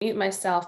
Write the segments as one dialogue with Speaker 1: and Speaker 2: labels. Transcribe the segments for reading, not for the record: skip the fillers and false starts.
Speaker 1: Mute myself.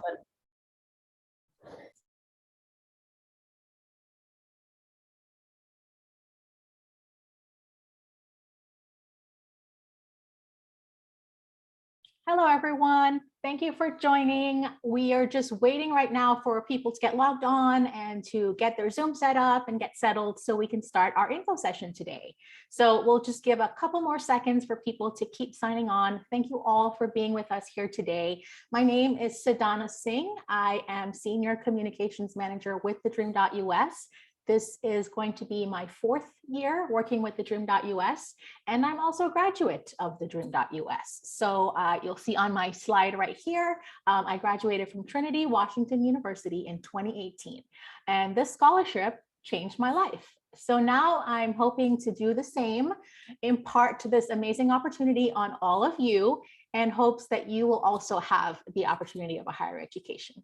Speaker 2: Hello, everyone. Thank you for joining. We are just waiting right now for people to get logged on and to get their Zoom set up and get settled so we can start our info session today. So we'll just give a couple more seconds for people to keep signing on. Thank you all for being with us here today. My name is Sadhana Singh. I am Senior Communications Manager with TheDream.Us. This is going to be my 4th year working with TheDream.Us, and I'm also a graduate of TheDream.Us. So you'll see on my slide right here, I graduated from Trinity Washington University in 2018, and this scholarship changed my life. So now I'm hoping to do the same, impart this amazing opportunity on all of you, in hopes that you will also have the opportunity of a higher education.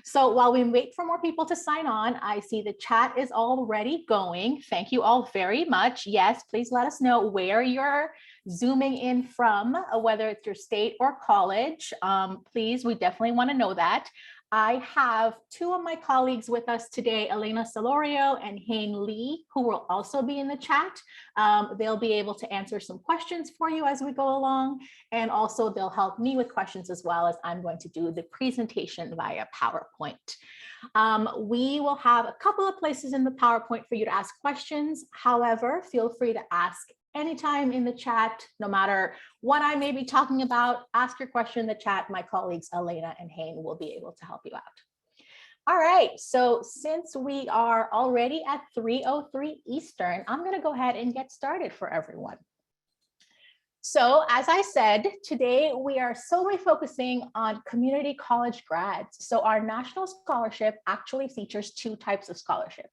Speaker 2: So while we wait for more people to sign on, I see the chat is already going. Thank you all very much. Yes, please let us know where you're zooming in from, whether it's your state or college. Please, we definitely want to know that. I have 2 of my colleagues with us today, Elena Solorio and Hayne Lee, who will also be in the chat. They'll be able to answer some questions for you as we go along, and also they'll help me with questions as well, as I'm going to do the presentation via PowerPoint. We will have a couple of places in the PowerPoint for you to ask questions. However, feel free to ask anytime in the chat, no matter what I may be talking about. Ask your question in the chat. My colleagues Elena and Hayne will be able to help you out. All right, so since we are already at 3:03 Eastern, I'm going to go ahead and get started for everyone. So as I said, today we are solely focusing on community college grads. So our national scholarship actually features 2 types of scholarship.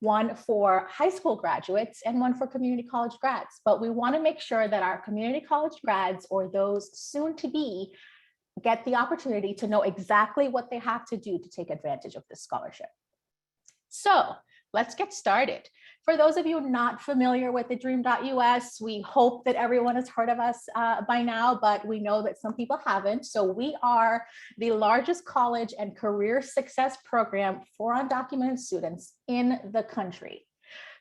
Speaker 2: One for high school graduates and one for community college grads. But we want to make sure that our community college grads, or those soon to be, get the opportunity to know exactly what they have to do to take advantage of this scholarship. So let's get started. For those of you not familiar with TheDream.Us, we hope that everyone has heard of us by now, but we know that some people haven't. So we are the largest college and career success program for undocumented students in the country.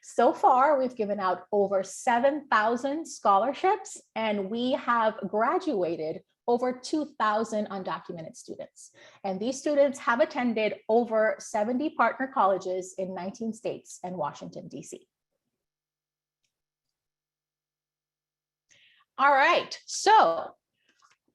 Speaker 2: So far, we've given out over 7,000 scholarships, and we have graduated over 2,000 undocumented students. And these students have attended over 70 partner colleges in 19 states and Washington, D.C. All right, so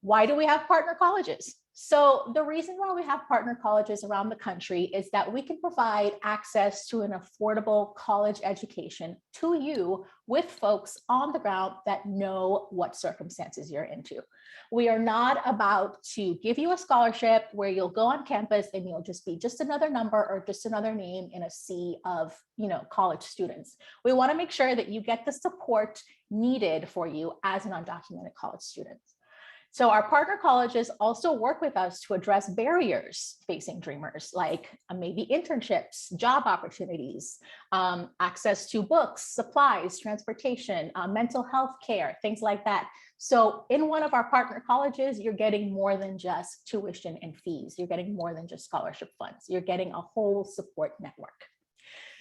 Speaker 2: why do we have partner colleges? So the reason why we have partner colleges around the country is that we can provide access to an affordable college education to you with folks on the ground that know what circumstances you're into. We are not about to give you a scholarship where you'll go on campus and you'll just be just another number or just another name in a sea of, college students. We want to make sure that you get the support needed for you as an undocumented college student. So our partner colleges also work with us to address barriers facing dreamers, like maybe internships, job opportunities, access to books, supplies, transportation, mental health care, things like that. So in one of our partner colleges, you're getting more than just tuition and fees. You're getting more than just scholarship funds. You're getting a whole support network.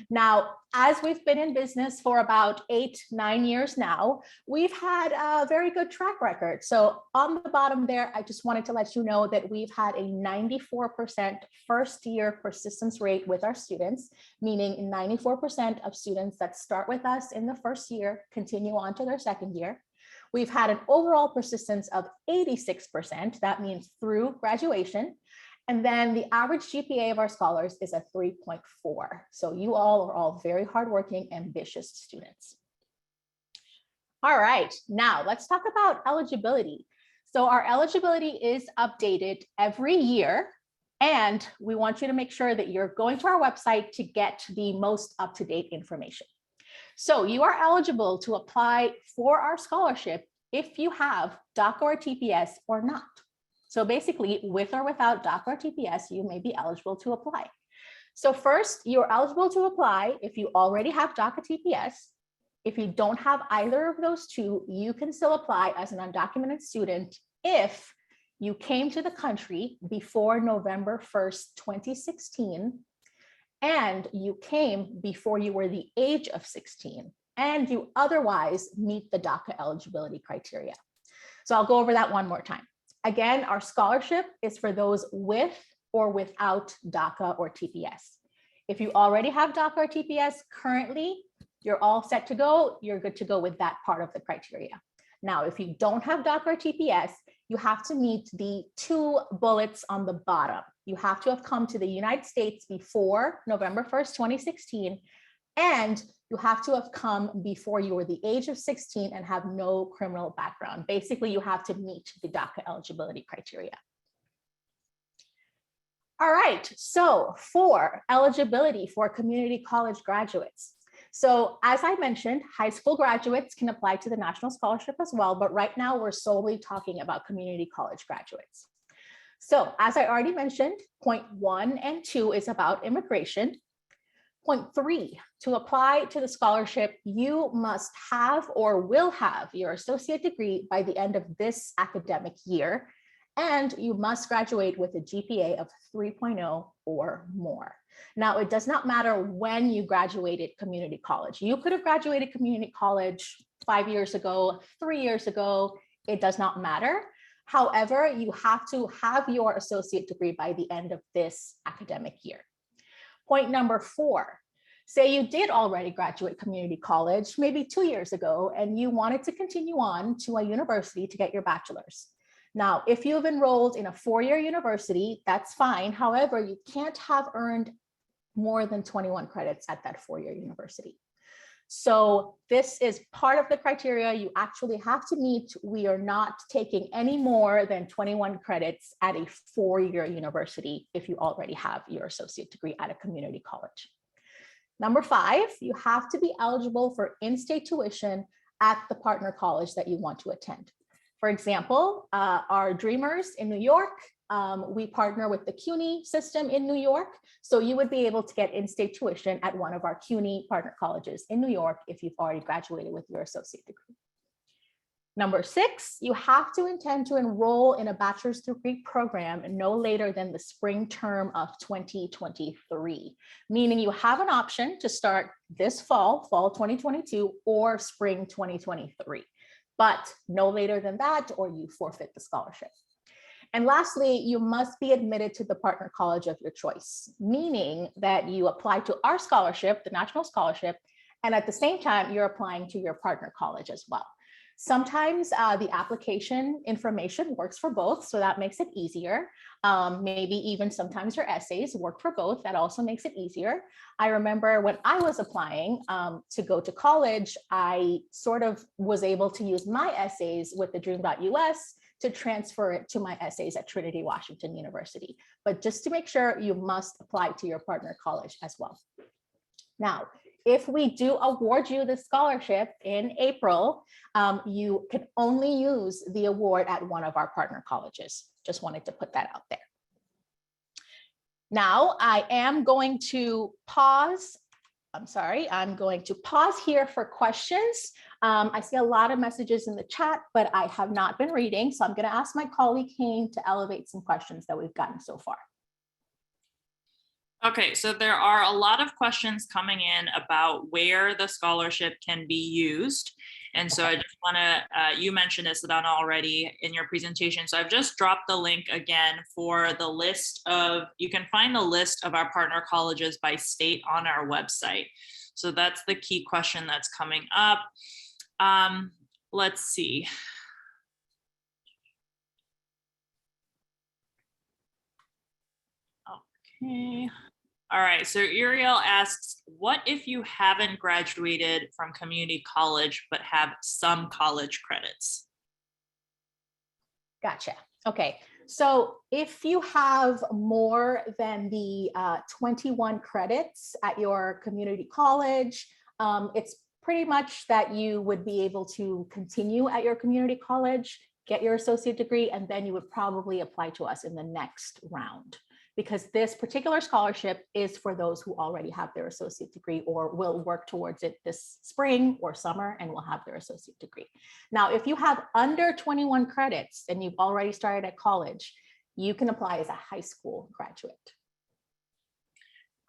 Speaker 2: Now, as we've been in business for about 8-9 years now, we've had a very good track record. So on the bottom there, I just wanted to let you know that we've had a 94% first year persistence rate with our students, meaning 94% of students that start with us in the first year continue on to their second year. We've had an overall persistence of 86%. That means through graduation. And then the average GPA of our scholars is a 3.4. So you all are all very hardworking, ambitious students. All right, now let's talk about eligibility. So our eligibility is updated every year, and we want you to make sure that you're going to our website to get the most up-to-date information. So you are eligible to apply for our scholarship if you have DACA or TPS or not. So basically, with or without DACA or TPS, you may be eligible to apply. So first, you're eligible to apply if you already have DACA TPS. If you don't have either of those two, you can still apply as an undocumented student if you came to the country before November 1st, 2016, and you came before you were the age of 16, and you otherwise meet the DACA eligibility criteria. So I'll go over that one more time. Again, our scholarship is for those with or without DACA or TPS. If you already have DACA or TPS currently, you're all set to go. You're good to go with that part of the criteria. Now, if you don't have DACA or TPS, you have to meet the 2 bullets on the bottom. You have to have come to the United States before November 1st, 2016, and you have to have come before you were the age of 16 and have no criminal background. Basically, you have to meet the DACA eligibility criteria. All right, so for eligibility for community college graduates. So as I mentioned, high school graduates can apply to the National Scholarship as well, but right now we're solely talking about community college graduates. So as I already mentioned, point 1 and 2 is about immigration. Point 3, to apply to the scholarship, you must have or will have your associate degree by the end of this academic year, and you must graduate with a GPA of 3.0 or more. Now, it does not matter when you graduated community college. You could have graduated community college 5 years ago, 3 years ago, it does not matter. However, you have to have your associate degree by the end of this academic year. Point number 4, say you did already graduate community college maybe 2 years ago, and you wanted to continue on to a university to get your bachelor's. Now, if you've enrolled in a 4-year university, that's fine. However, you can't have earned more than 21 credits at that 4-year university. So this is part of the criteria you actually have to meet. We are not taking any more than 21 credits at a 4-year university if you already have your associate degree at a community college. Number 5, you have to be eligible for in-state tuition at the partner college that you want to attend. For example, our Dreamers in New York, we partner with the CUNY system in New York. So you would be able to get in-state tuition at one of our CUNY partner colleges in New York if you've already graduated with your associate degree. Number 6, you have to intend to enroll in a bachelor's degree program no later than the spring term of 2023, meaning you have an option to start this fall 2022, or spring 2023. But no later than that, or you forfeit the scholarship. And lastly, you must be admitted to the partner college of your choice, meaning that you apply to our scholarship, the National Scholarship, and at the same time, you're applying to your partner college as well. Sometimes the application information works for both, so that makes it easier. Maybe even sometimes your essays work for both. That also makes it easier. I remember when I was applying to go to college, I sort of was able to use my essays with TheDream.Us to transfer it to my essays at Trinity Washington University. But just to make sure, you must apply to your partner college as well. Now, if we do award you the scholarship in April, you can only use the award at one of our partner colleges. Just wanted to put that out there. Now, I am going to pause. I'm going to pause here for questions. I see a lot of messages in the chat, but I have not been reading. So I'm going to ask my colleague Hayne to elevate some questions that we've gotten so far.
Speaker 1: Okay, so there are a lot of questions coming in about where the scholarship can be used. And so I just want to, you mentioned this, Sedona, already in your presentation. So I've just dropped the link again for the list of, you can find the list of our partner colleges by state on our website. So that's the key question that's coming up. Let's see. Okay. All right, so Uriel asks, what if you haven't graduated from community college but have some college credits?
Speaker 2: Gotcha. Okay, so if you have more than the 21 credits at your community college, it's pretty much that you would be able to continue at your community college, get your associate degree, and then you would probably apply to us in the next round, because this particular scholarship is for those who already have their associate degree or will work towards it this spring or summer and will have their associate degree. Now, if you have under 21 credits and you've already started at college, you can apply as a high school graduate.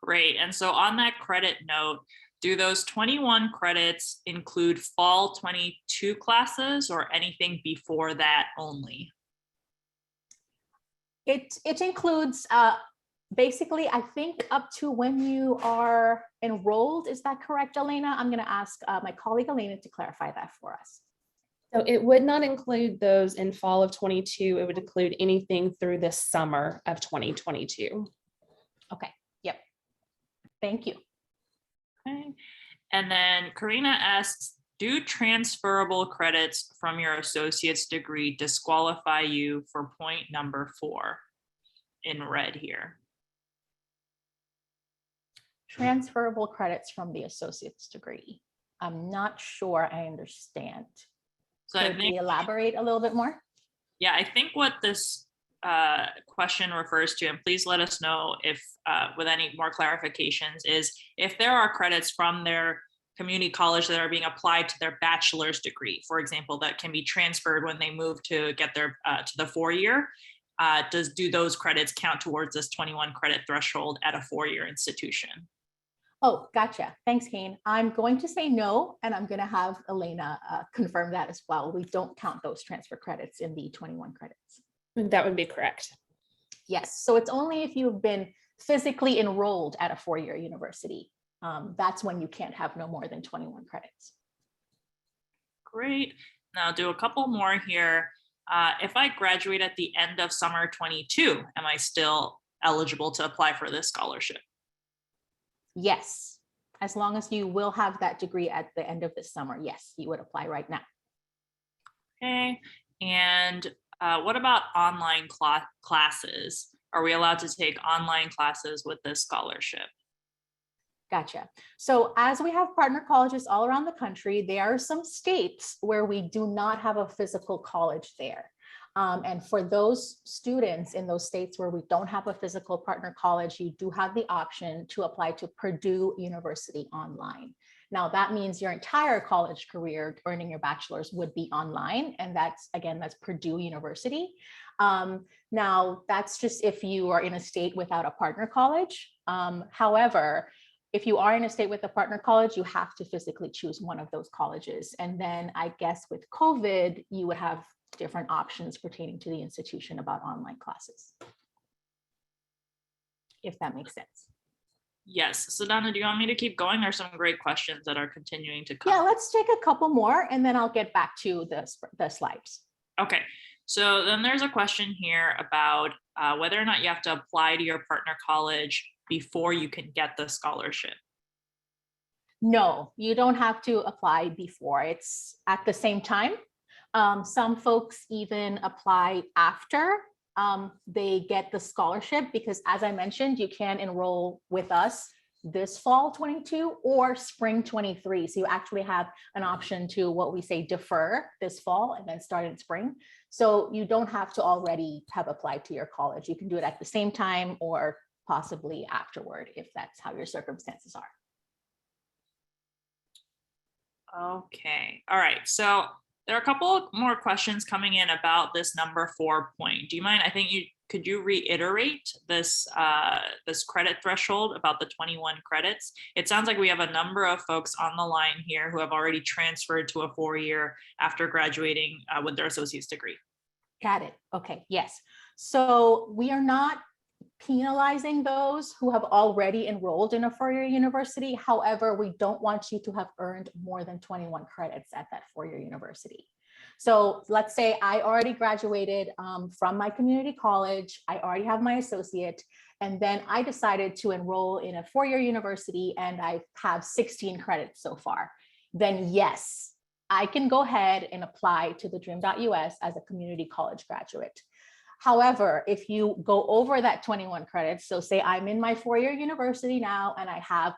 Speaker 1: Great. And so on that credit note, do those 21 credits include fall 22 classes or anything before that only?
Speaker 2: It includes basically, I think, up to when you are enrolled. Is that correct, Elena? I'm going to ask my colleague Elena to clarify that for us.
Speaker 3: So it would not include those in fall of 22. It would include anything through the summer of 2022.
Speaker 2: Okay. Yep. Thank you.
Speaker 1: Okay. And then Karina asks, do transferable credits from your associate's degree disqualify you for point number 4 in red here?
Speaker 2: Transferable credits from the associate's degree. I'm not sure I understand.
Speaker 1: So
Speaker 2: Could we elaborate a little bit more?
Speaker 1: Yeah, I think what this question refers to, and please let us know if with any more clarifications, is if there are credits from their community college that are being applied to their bachelor's degree, for example, that can be transferred when they move to get their to the 4-year. Do those credits count towards this 21 credit threshold at a 4-year institution?
Speaker 2: Oh, gotcha. Thanks, Kane. I'm going to say no, and I'm going to have Elena confirm that as well. We don't count those transfer credits in the 21 credits.
Speaker 3: That would be correct.
Speaker 2: Yes. So it's only if you've been physically enrolled at a 4-year university. That's when you can't have no more than 21 credits.
Speaker 1: Great. Now I'll do a couple more here. If I graduate at the end of summer 22, am I still eligible to apply for this scholarship?
Speaker 2: Yes. As long as you will have that degree at the end of this summer, yes, you would apply right now.
Speaker 1: Okay. And what about online classes? Are we allowed to take online classes with this scholarship?
Speaker 2: Gotcha. So as we have partner colleges all around the country, there are some states where we do not have a physical college there. And for those students in those states where we don't have a physical partner college, you do have the option to apply to Purdue University online. Now that means your entire college career earning your bachelor's would be online. And that's Purdue University. Now that's just if you are in a state without a partner college. However, if you are in a state with a partner college, you have to physically choose one of those colleges. And then I guess with COVID, you would have different options pertaining to the institution about online classes. If that makes sense.
Speaker 1: Yes. So Donna, do you want me to keep going? There's some great questions that are continuing to come.
Speaker 2: Yeah, let's take a couple more and then I'll get back to the slides.
Speaker 1: Okay. So then there's a question here about whether or not you have to apply to your partner college before you can get the scholarship.
Speaker 2: No, you don't have to apply before. It's at the same time. Some folks even apply after they get the scholarship because, as I mentioned, you can enroll with us this fall 22 or spring 23. So you actually have an option to what we say defer this fall and then start in spring. So you don't have to already have applied to your college. You can do it at the same time or possibly afterward if that's how your circumstances are.
Speaker 1: Okay. All right. So there are a couple more questions coming in about this number 4 point. Do you mind? Could you reiterate this this credit threshold about the 21 credits? It sounds like we have a number of folks on the line here who have already transferred to a 4-year after graduating with their associate's degree.
Speaker 2: Got it. Okay. Yes. So we are not penalizing those who have already enrolled in a 4-year university. However, we don't want you to have earned more than 21 credits at that 4-year university. So let's say I already graduated from my community college. I already have my associate, and then I decided to enroll in a 4-year university and I have 16 credits so far. Then yes, I can go ahead and apply to TheDream.Us as a community college graduate. However, if you go over that 21 credits, so say I'm in my 4-year university now and I have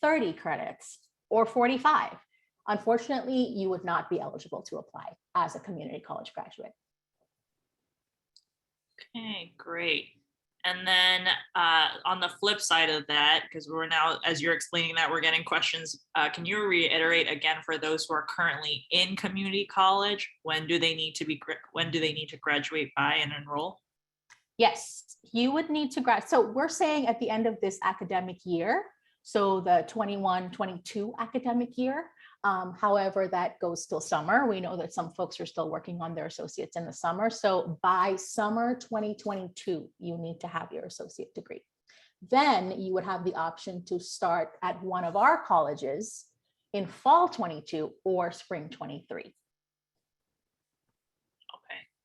Speaker 2: 30 credits or 45, unfortunately, you would not be eligible to apply as a community college graduate.
Speaker 1: Okay, great. And then on the flip side of that, because we're now, as you're explaining that, we're getting questions. Can you reiterate again for those who are currently in community college, when do they need to graduate by and enroll?
Speaker 2: Yes, you would need to grad. So we're saying at the end of this academic year, so the 21-22 academic year. However, that goes till summer. We know that some folks are still working on their associates in the summer. So by summer 2022, you need to have your associate degree. Then you would have the option to start at one of our colleges in fall 22 or spring 23.
Speaker 1: Okay,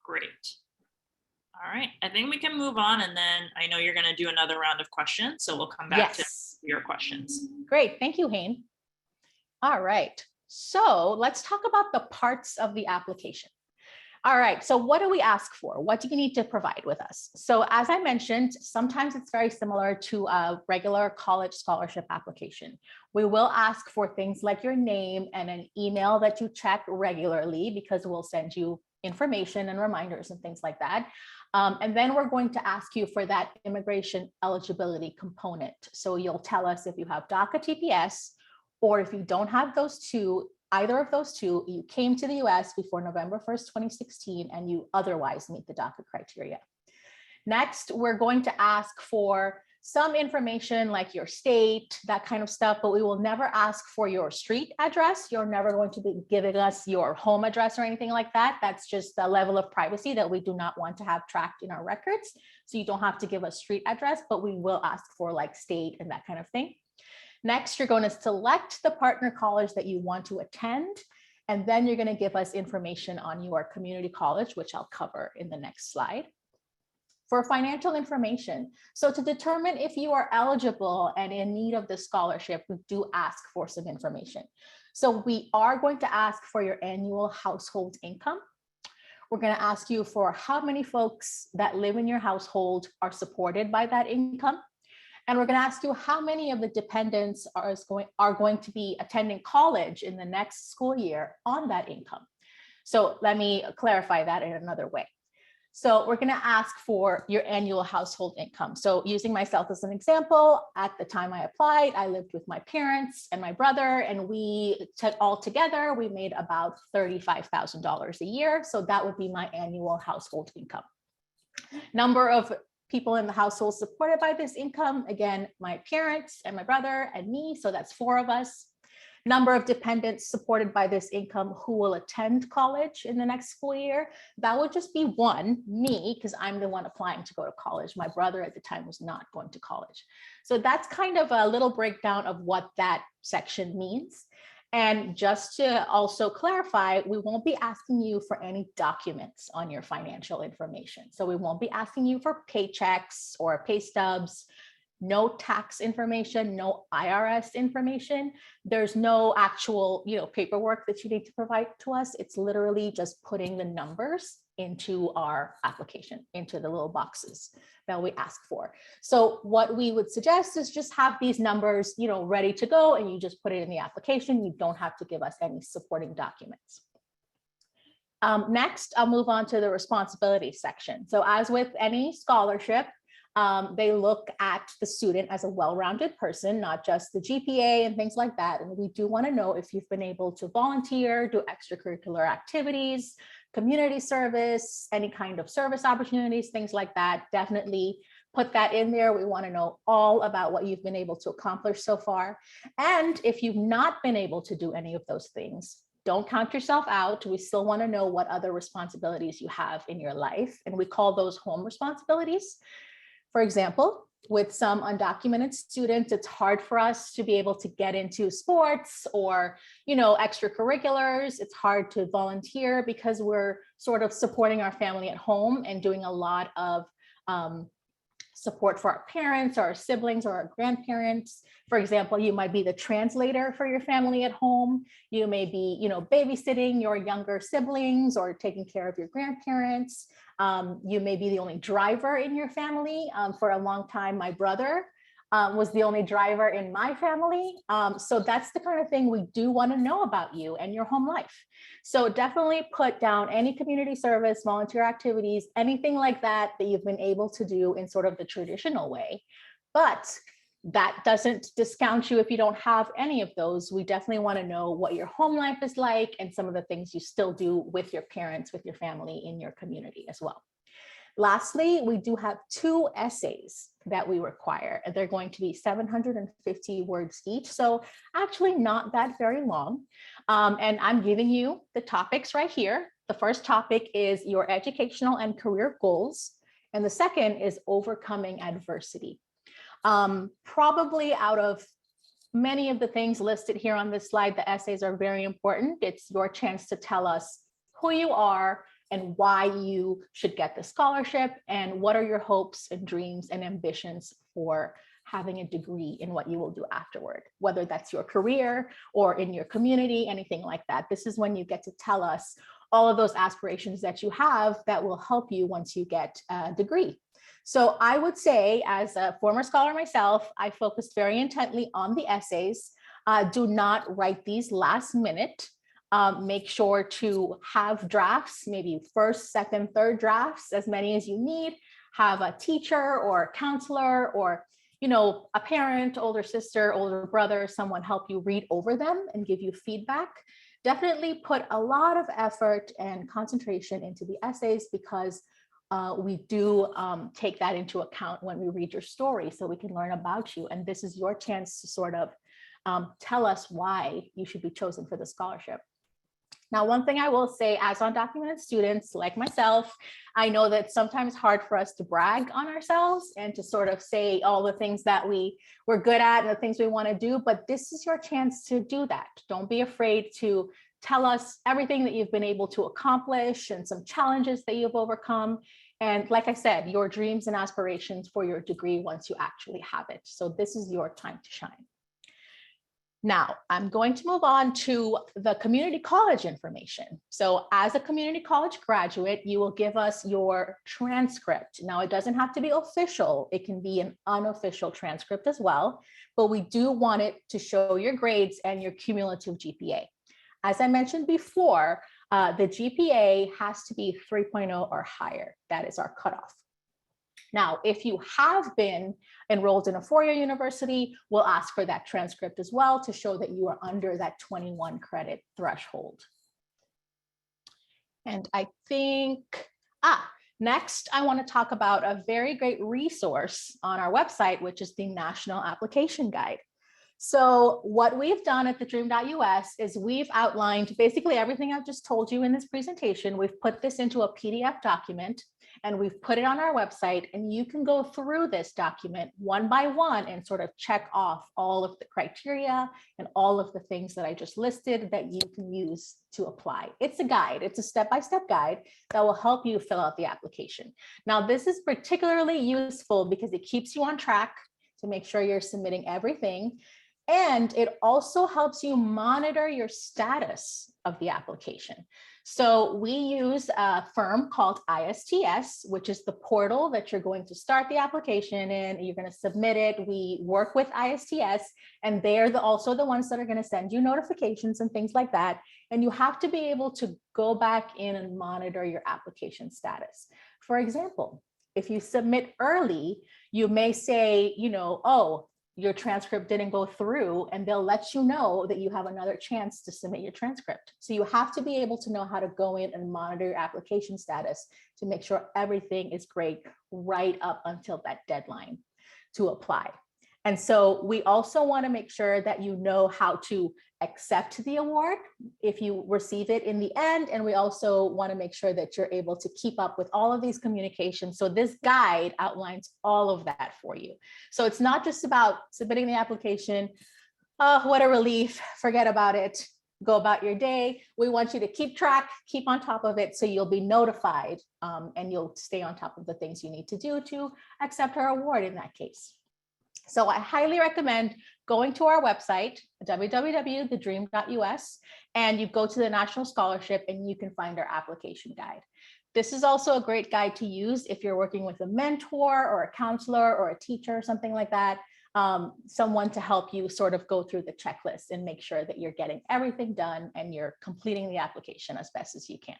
Speaker 1: great. All right, I think we can move on, and then I know you're going to do another round of questions, so we'll come back to your questions.
Speaker 2: Great, thank you, Hayne. All right, so let's talk about the parts of the application. All right, so what do we ask for? What do you need to provide with us? So as I mentioned, sometimes it's very similar to a regular college scholarship application. We will ask for things like your name and an email that you check regularly, because we'll send you information and reminders and things like that. And then we're going to ask you for that immigration eligibility component. So you'll tell us if you have DACA TPS, or if you don't have those two, either of those two, you came to the US before November 1st, 2016, and you otherwise meet the DACA criteria. Next, we're going to ask for some information like your state, that kind of stuff, but we will never ask for your street address. You're never going to be giving us your home address or anything like that. That's just the level of privacy that we do not want to have tracked in our records. So you don't have to give us street address, but we will ask for like state and that kind of thing. Next, you're going to select the partner college that you want to attend, and then you're going to give us information on your community college, which I'll cover in the next slide. For financial information, so to determine if you are eligible and in need of the scholarship, we do ask for some information. So we are going to ask for your annual household income. We're going to ask you for how many folks that live in your household are supported by that income. And we're going to ask you how many of the dependents are going to be attending college in the next school year on that income. So let me clarify that in another way. So we're going to ask for your annual household income. So using myself as an example, at the time I applied, I lived with my parents and my brother, and we all together, we made about $35,000 a year. So that would be my annual household income. Number of people in the household supported by this income, again, my parents and my brother and me, so that's 4 of us. Number of dependents supported by this income who will attend college in the next school year, that would just be 1, me, because I'm the one applying to go to college. My brother at the time was not going to college. So that's kind of a little breakdown of what that section means. And just to also clarify, we won't be asking you for any documents on your financial information. So we won't be asking you for paychecks or pay stubs, no tax information, no IRS information. There's no actual, paperwork that you need to provide to us. It's literally just putting the numbers into our application, into the little boxes that we ask for. So what we would suggest is just have these numbers, ready to go, and you just put it in the application. You don't have to give us any supporting documents. Next, I'll move on to the responsibility section. So as with any scholarship, they look at the student as a well-rounded person, not just the GPA and things like that. And we do want to know if you've been able to volunteer, do extracurricular activities, community service, any kind of service opportunities, things like that. Definitely put that in there. We want to know all about what you've been able to accomplish so far. And if you've not been able to do any of those things, don't count yourself out. We still want to know what other responsibilities you have in your life. And we call those home responsibilities. For example, with some undocumented students, it's hard for us to be able to get into sports or, extracurriculars. It's hard to volunteer because we're sort of supporting our family at home and doing a lot of support for our parents or our siblings or our grandparents. For example, you might be the translator for your family at home. You may be, babysitting your younger siblings or taking care of your grandparents. You may be the only driver in your family. For a long time, my brother was the only driver in my family. So that's the kind of thing we do want to know about you and your home life. So definitely put down any community service, volunteer activities, anything like that that you've been able to do in sort of the traditional way. But that doesn't discount you if you don't have any of those. We definitely want to know what your home life is like and some of the things you still do with your parents, with your family in your community as well. Lastly, we do have 2 essays that we require. They're going to be 750 words each, so actually not that very long. And I'm giving you the topics right here. The first topic is your educational and career goals, and the second is overcoming adversity. Probably out of many of the things listed here on this slide, the essays are very important. It's your chance to tell us who you are and why you should get the scholarship, and what are your hopes and dreams and ambitions for having a degree in what you will do afterward, whether that's your career or in your community, anything like that. This is when you get to tell us all of those aspirations that you have that will help you once you get a degree. So I would say, as a former scholar myself, I focused very intently on the essays. Do not write these last minute. Make sure to have drafts, maybe first, second, third drafts, as many as you need. Have a teacher or a counselor or, you know, a parent, older sister, older brother, someone help you read over them and give you feedback. Definitely put a lot of effort and concentration into the essays, because we do take that into account when we read your story, so we can learn about you. And this is your chance to sort of tell us why you should be chosen for the scholarship. Now, one thing I will say, as undocumented students like myself, I know that it's sometimes hard for us to brag on ourselves and to sort of say all the things that we're good at and the things we want to do, but this is your chance to do that. Don't be afraid to tell us everything that you've been able to accomplish and some challenges that you've overcome. And like I said, your dreams and aspirations for your degree once you actually have it. So this is your time to shine. Now, I'm going to move on to the community college information. So as a community college graduate, you will give us your transcript. Now, it doesn't have to be official. It can be an unofficial transcript as well, but we do want it to show your grades and your cumulative GPA. As I mentioned before, the GPA has to be 3.0 or higher. That is our cutoff. Now, if you have been enrolled in a four-year university, we'll ask for that transcript as well to show that you are under that 21 credit threshold. And I think, next, I want to talk about a very great resource on our website, which is the National Application Guide. So what we've done at TheDream.Us is we've outlined basically everything I've just told you in this presentation. We've put this into a PDF document and we've put it on our website, and you can go through this document one by one and sort of check off all of the criteria and all of the things that I just listed that you can use to apply. It's a guide. It's a step-by-step guide that will help you fill out the application. Now, this is particularly useful because it keeps you on track to make sure you're submitting everything. And it also helps you monitor your status of the application. So we use a firm called ISTS, which is the portal that you're going to start the application in. You're going to submit it. We work with ISTS, and they're also the ones that are going to send you notifications and things like that. And you have to be able to go back in and monitor your application status. For example, if you submit early, you may say, you know, oh, your transcript didn't go through, and they'll let you know that you have another chance to submit your transcript. So you have to be able to know how to go in and monitor your application status to make sure everything is great right up until that deadline to apply. And so we also want to make sure that you know how to accept the award if you receive it in the end. And we also want to make sure that you're able to keep up with all of these communications. So this guide outlines all of that for you. So it's not just about submitting the application. Oh, what a relief. Forget about it. Go about your day. We want you to keep track, keep on top of it, so you'll be notified and you'll stay on top of the things you need to do to accept our award in that case. So I highly recommend going to our website, www.TheDream.Us, and you go to the National Scholarship and you can find our application guide. This is also a great guide to use if you're working with a mentor or a counselor or a teacher or something like that. someone to help you sort of go through the checklist and make sure that you're getting everything done and you're completing the application as best as you can.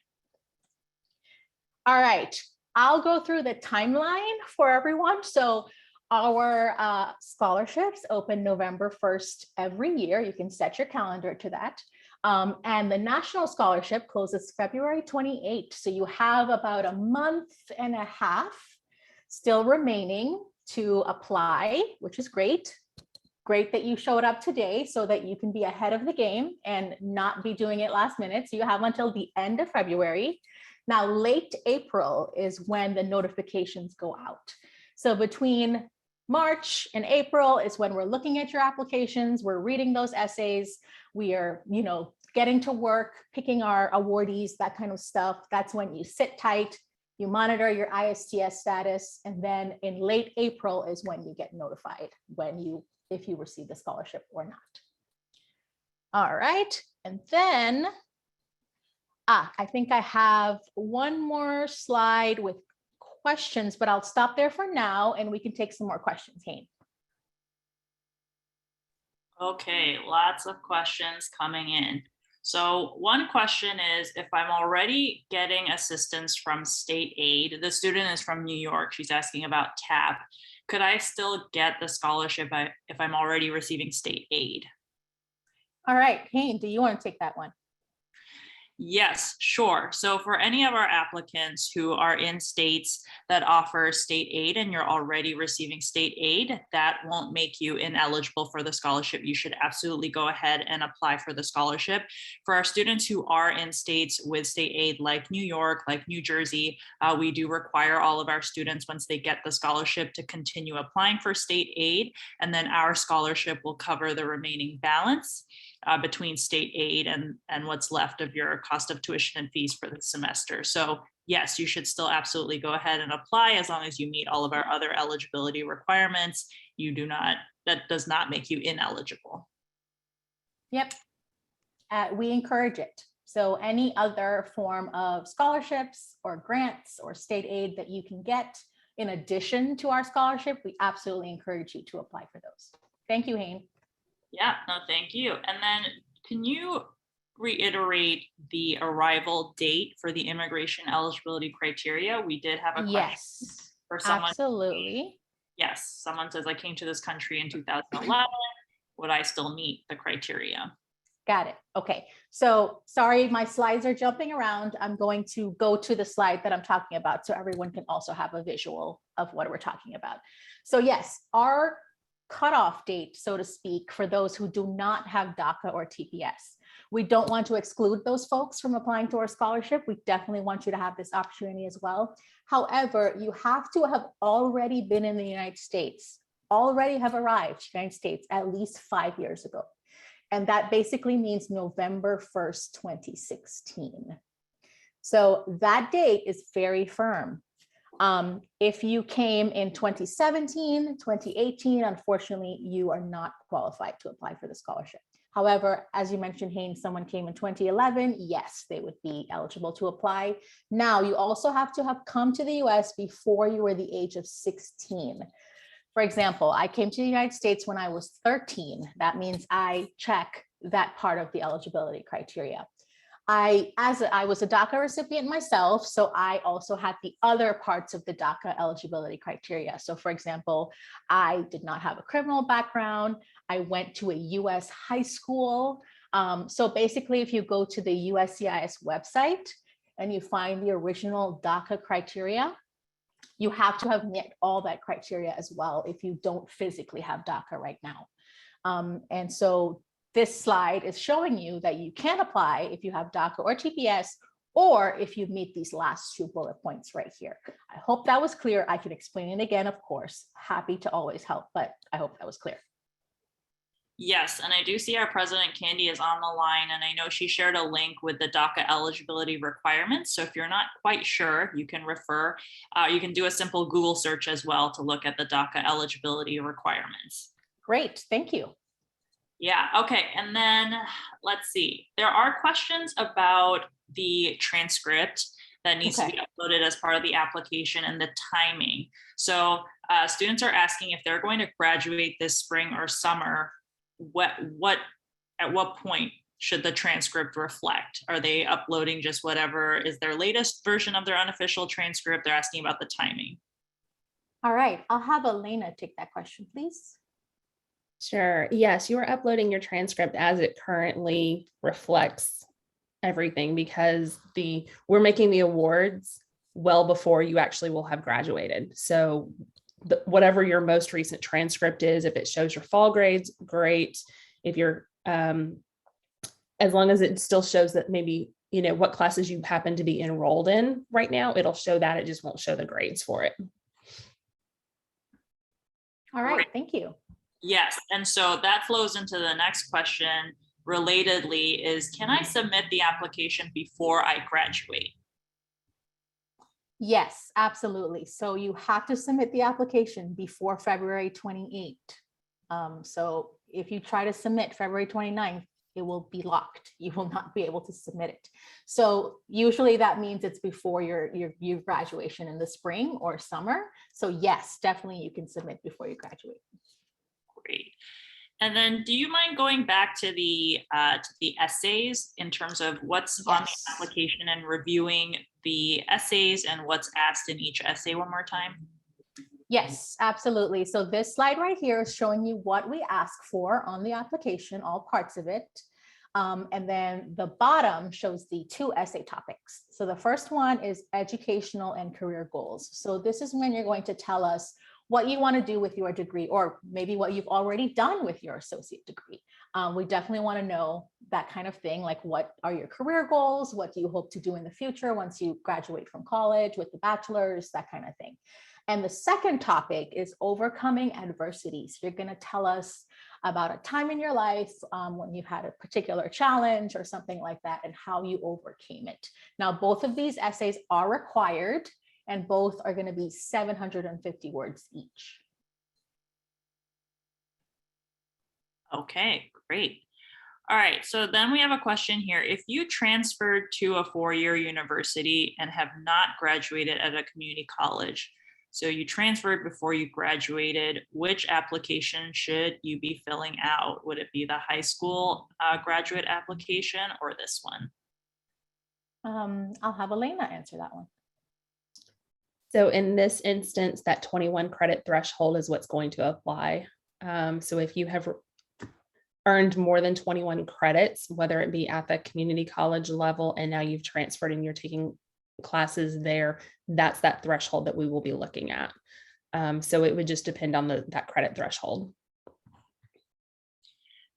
Speaker 2: All right, I'll go through the timeline for everyone. So our scholarships open November 1st every year. You can set your calendar to that. And the national scholarship closes February 28th. So you have about a month and a half still remaining to apply, which is great. Great that you showed up today so that you can be ahead of the game and not be doing it last minute. So you have until the end of February. Now, late April is when the notifications go out. So between March and April is when we're looking at your applications, we're reading those essays, we are, getting to work, picking our awardees, that kind of stuff. That's when you sit tight, you monitor your ISTS status, and then in late April is when you get notified if you receive the scholarship or not. All right, and then I think I have one more slide with questions, but I'll stop there for now and we can take some more questions, Hayne.
Speaker 1: Okay, lots of questions coming in. So one question is, if I'm already getting assistance from state aid, the student is from New York, she's asking about TAP, could I still get the scholarship if I'm already receiving state aid?
Speaker 2: All right, Hayne, do you want to take that one?
Speaker 1: Yes, sure. So for any of our applicants who are in states that offer state aid and you're already receiving state aid, that won't make you ineligible for the scholarship. You should absolutely go ahead and apply for the scholarship. For our students who are in states with state aid like New York, like New Jersey, we do require all of our students, once they get the scholarship, to continue applying for state aid, and then our scholarship will cover the remaining balance between state aid and what's left of your cost of tuition and fees for the semester. So yes, you should still absolutely go ahead and apply as long as you meet all of our other eligibility requirements. That does not make you ineligible.
Speaker 2: Yep, we encourage it. So any other form of scholarships or grants or state aid that you can get in addition to our scholarship, we absolutely encourage you to apply for those. Thank you, Hayne.
Speaker 1: Yeah, no, thank you. And then can you reiterate the arrival date for the immigration eligibility criteria? We did have a question.
Speaker 2: Yes,
Speaker 1: for someone.
Speaker 2: Absolutely.
Speaker 1: Yes, someone says, I came to this country in 2011. Would I still meet the criteria?
Speaker 2: Got it. Okay. So sorry, my slides are jumping around. I'm going to go to the slide that I'm talking about so everyone can also have a visual of what we're talking about. So yes, our cutoff date, so to speak, for those who do not have DACA or TPS. We don't want to exclude those folks from applying to our scholarship. We definitely want you to have this opportunity as well. However, you have to have already been in the United States, already have arrived to the United States at least 5 years ago. And that basically means November 1st, 2016. So that date is very firm. If you came in 2017, 2018, unfortunately, you are not qualified to apply for the scholarship. However, as you mentioned, Haynes, someone came in 2011, yes, they would be eligible to apply. Now, you also have to have come to the US before you were the age of 16. For example, I came to the United States when I was 13. That means I check that part of the eligibility criteria. I was a DACA recipient myself, so I also had the other parts of the DACA eligibility criteria. So for example, I did not have a criminal background. I went to a US high school. So basically, if you go to the USCIS website and you find the original DACA criteria, you have to have met all that criteria as well if you don't physically have DACA right now. And so this slide is showing you that you can apply if you have DACA or TPS, or if you meet these last two bullet points right here. I hope that was clear. I can explain it again, of course. Happy to always help, but I hope that was clear.
Speaker 1: Yes, and I do see our president Candy is on the line, and I know she shared a link with the DACA eligibility requirements. So if you're not quite sure, you can refer, you can do a simple Google search as well to look at the DACA eligibility requirements.
Speaker 2: Great, thank you.
Speaker 1: Yeah, okay, and then let's see. There are questions about the transcript. that needs to be uploaded as part of the application, and the timing. So students are asking if they're going to graduate this spring or summer, at what point should the transcript reflect? Are they uploading just whatever is their latest version of their unofficial transcript? They're asking about the timing.
Speaker 2: All right, I'll have Elena take that question, please.
Speaker 3: Sure. Yes, you are uploading your transcript as it currently reflects everything, because we're making the awards well before you actually will have graduated. So whatever your most recent transcript is, if it shows your fall grades, great. If you're as long as it still shows that maybe, you know, what classes you happen to be enrolled in right now, it'll show that. It just won't show the grades for it.
Speaker 2: All right, thank you.
Speaker 1: Yes, and so that flows into the next question relatedly is, can I submit the application before I graduate?
Speaker 2: Yes, absolutely. So you have to submit the application before February 28th. So if you try to submit February 29th, it will be locked. You will not be able to submit it. So usually that means it's before your graduation in the spring or summer. So yes, definitely you can submit before you graduate.
Speaker 1: Great. And then do you mind going back to the essays in terms of what's on the application and reviewing the essays and what's asked in each essay one more time?
Speaker 2: Yes, absolutely. So this slide right here is showing you what we ask for on the application, all parts of it. And then the bottom shows the 2 essay topics. So the first one is educational and career goals. So this is when you're going to tell us what you want to do with your degree, or maybe what you've already done with your associate degree. We definitely want to know that kind of thing, like what are your career goals? What do you hope to do in the future once you graduate from college with the bachelor's, that kind of thing. And the second topic is overcoming adversities. You're going to tell us about a time in your life when you've had a particular challenge or something like that, and how you overcame it. Now, both of these essays are required, and both are going to be 750 words each.
Speaker 1: Okay, great. All right, so then we have a question here. If you transferred to a 4-year university and have not graduated at a community college, so you transferred before you graduated, which application should you be filling out? Would it be the high school graduate application or this one?
Speaker 2: I'll have Elena answer that one.
Speaker 3: So in this instance, that 21 credit threshold is what's going to apply. So if you have earned more than 21 credits, whether it be at the community college level, and now you've transferred and you're taking classes there, that's that threshold that we will be looking at. So it would just depend on that credit threshold.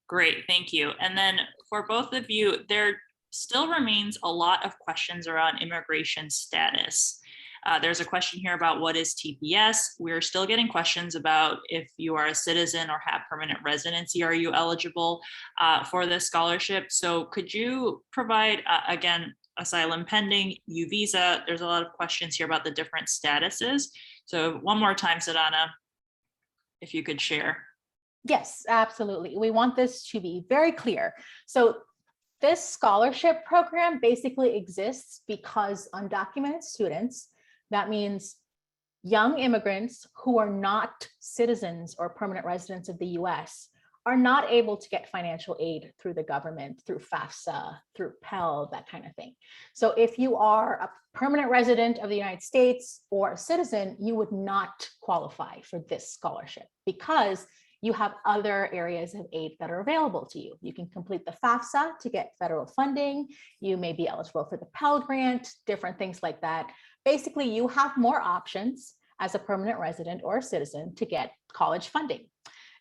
Speaker 1: Great, thank you. And then for both of you, there still remains a lot of questions around immigration status. There's a question here about what is TPS. We're still getting questions about if you are a citizen or have permanent residency, are you eligible for this scholarship? So could you provide, again, asylum pending, U visa? There's a lot of questions here about the different statuses. So one more time, Sadhana, if you could share.
Speaker 2: Yes, absolutely. We want this to be very clear. So this scholarship program basically exists because undocumented students, that means young immigrants who are not citizens or permanent residents of the US, are not able to get financial aid through the government, through FAFSA, through Pell, that kind of thing. So if you are a permanent resident of the United States or a citizen, you would not qualify for this scholarship because you have other areas of aid that are available to you. You can complete the FAFSA to get federal funding. You may be eligible for the Pell Grant, different things like that. Basically, you have more options as a permanent resident or a citizen to get college funding.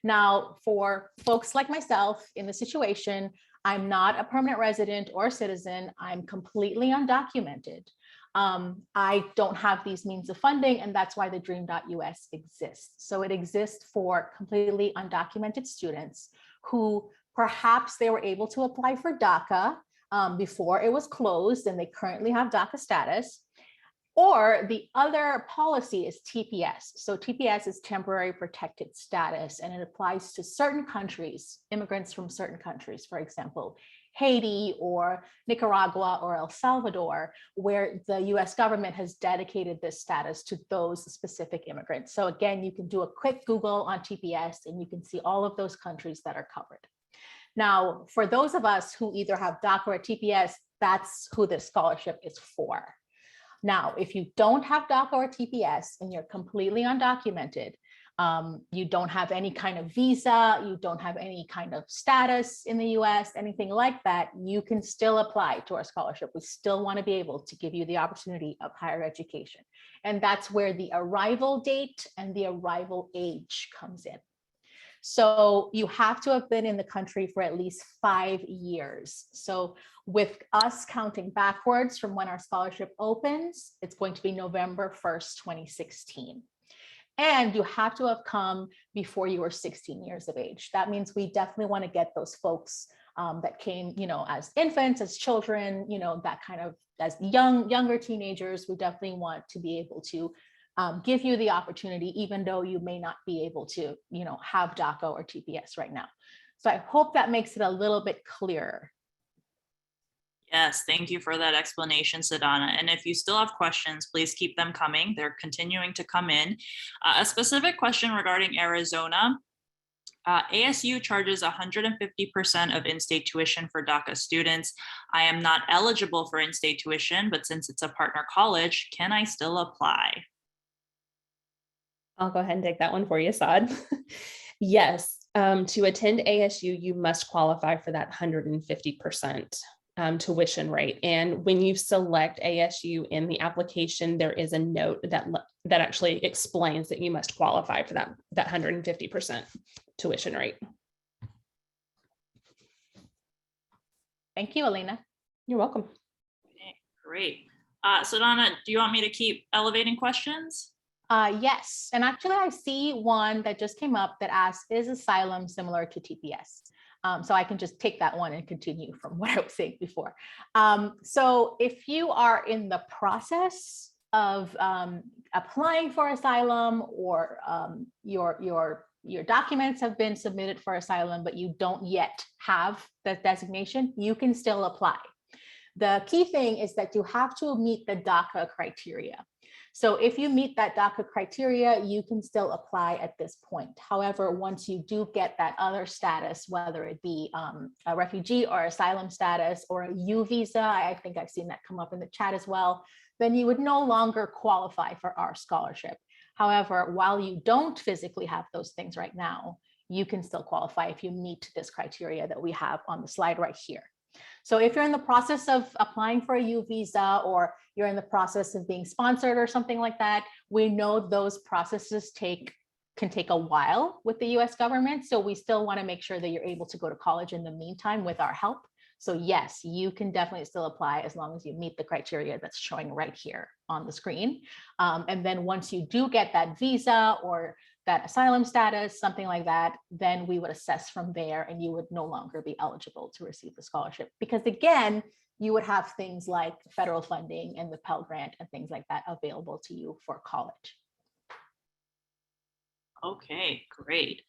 Speaker 2: Now, for folks like myself in the situation, I'm not a permanent resident or a citizen. I'm completely undocumented. I don't have these means of funding, and that's why the TheDream.Us exists. So it exists for completely undocumented students who perhaps they were able to apply for DACA before it was closed, and they currently have DACA status. Or the other policy is TPS. So TPS is temporary protected status, and it applies to certain countries, immigrants from certain countries, for example, Haiti or Nicaragua or El Salvador, where the US government has dedicated this status to those specific immigrants. So again, you can do a quick Google on TPS and you can see all of those countries that are covered. Now, for those of us who either have DACA or TPS, that's who this scholarship is for. Now, if you don't have DACA or TPS and you're completely undocumented, you don't have any kind of visa, you don't have any kind of status in the US, anything like that, you can still apply to our scholarship. We still want to be able to give you the opportunity of higher education. And that's where the arrival date and the arrival age comes in. So you have to have been in the country for at least 5 years. So with us counting backwards from when our scholarship opens, it's going to be November 1st, 2016. And you have to have come before you were 16 years of age. That means we definitely want to get those folks that came, as infants, as children, that kind of as younger teenagers. We definitely want to be able to give you the opportunity, even though you may not be able to, have DACA or TPS right now. So I hope that makes it a little bit clearer.
Speaker 1: Yes, thank you for that explanation, Sadhana. And if you still have questions, please keep them coming. They're continuing to come in. A specific question regarding Arizona. ASU charges 150% of in-state tuition for DACA students. I am not eligible for in-state tuition, but since it's a partner college, can I still apply?
Speaker 3: I'll go ahead and take that one for you, Saad. Yes, to attend ASU, you must qualify for that 150% tuition rate. And when you select ASU in the application, there is a note that actually explains that you must qualify for that 150% tuition rate.
Speaker 2: Thank you, Alina.
Speaker 3: You're welcome.
Speaker 1: Okay, great. Sadhana, do you want me to keep elevating questions?
Speaker 2: Yes, and actually I see one that just came up that asks, is asylum similar to TPS? So I can just take that one and continue from what I was saying before. So if you are in the process of applying for asylum, or your documents have been submitted for asylum, but you don't yet have the designation, you can still apply. The key thing is that you have to meet the DACA criteria. So if you meet that DACA criteria, you can still apply at this point. However, once you do get that other status, whether it be a refugee or asylum status or a U visa, I think I've seen that come up in the chat as well, then you would no longer qualify for our scholarship. However, while you don't physically have those things right now, you can still qualify if you meet this criteria that we have on the slide right here. So if you're in the process of applying for a U visa, or you're in the process of being sponsored or something like that, we know those processes can take a while with the US government. So we still want to make sure that you're able to go to college in the meantime with our help. So yes, you can definitely still apply as long as you meet the criteria that's showing right here on the screen. And then once you do get that visa or that asylum status, something like that, then we would assess from there, and you would no longer be eligible to receive the scholarship. Because again, you would have things like federal funding and the Pell Grant and things like that available to you for college.
Speaker 1: Okay, great.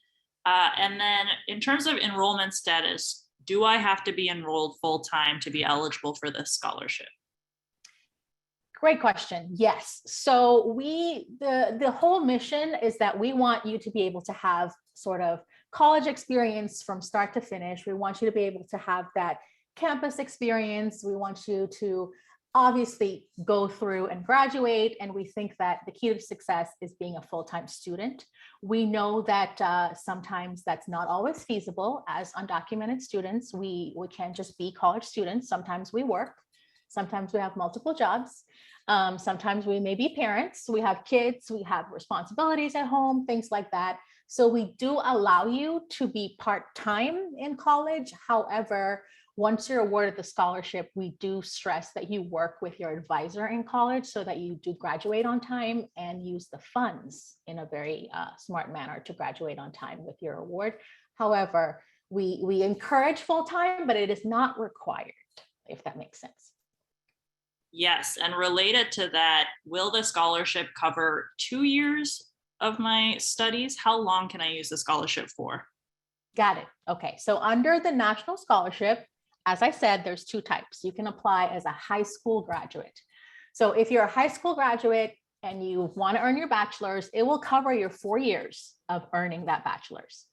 Speaker 1: And then in terms of enrollment status, do I have to be enrolled full-time to be eligible for this scholarship?
Speaker 2: Great question. Yes. So the whole mission is that we want you to be able to have sort of college experience from start to finish. We want you to be able to have that campus experience. We want you to obviously go through and graduate. And we think that the key to success is being a full-time student. We know that sometimes that's not always feasible. As undocumented students, we can't just be college students. Sometimes we work. Sometimes we have multiple jobs. Sometimes we may be parents, we have kids, we have responsibilities at home, things like that. So we do allow you to be part-time in college. However, once you're awarded the scholarship, we do stress that you work with your advisor in college so that you do graduate on time and use the funds in a very smart manner to graduate on time with your award. However, we encourage full-time, but it is not required, if that makes sense.
Speaker 1: Yes, and related to that, will the scholarship cover 2 years of my studies? How long can I use the scholarship for?
Speaker 2: Got it. Okay, so under the national scholarship, As I said, there's two types. You can apply as a high school graduate. So if you're a high school graduate and you want to earn your bachelor's, it will cover your 4 years of earning that bachelor's.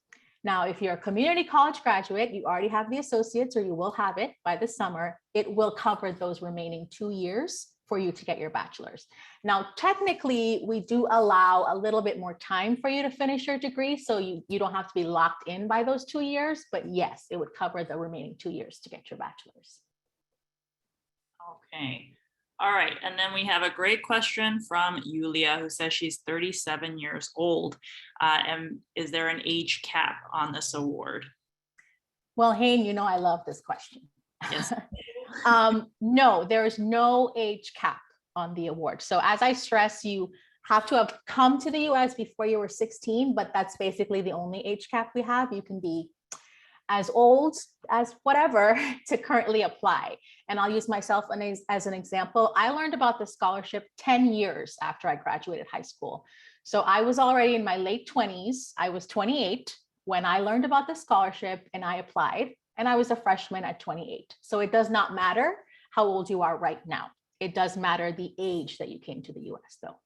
Speaker 2: Now, if you're a community college graduate, you already have the associates, or you will have it by the summer, it will cover those remaining 2 years for you to get your bachelor's. Now, technically, we do allow a little bit more time for you to finish your degree, so you don't have to be locked in by those 2 years, but yes, it would cover the remaining 2 years to get your bachelor's.
Speaker 1: Okay. All right. And then we have a great question from Yulia, who says she's 37 years old. And is there an age cap on this award?
Speaker 2: Well, Hayne, you know I love this question.
Speaker 1: Yes.
Speaker 2: No, there is no age cap on the award. So as I stress, you have to have come to the US before you were 16, but that's basically the only age cap we have. You can be as old as whatever to currently apply. And I'll use myself as an example. I learned about the scholarship 10 years after I graduated high school. So I was already in my late 20s. I was 28 when I learned about the scholarship and I applied, and I was a freshman at 28. So it does not matter how old you are right now. It does matter the age that you came to the US though.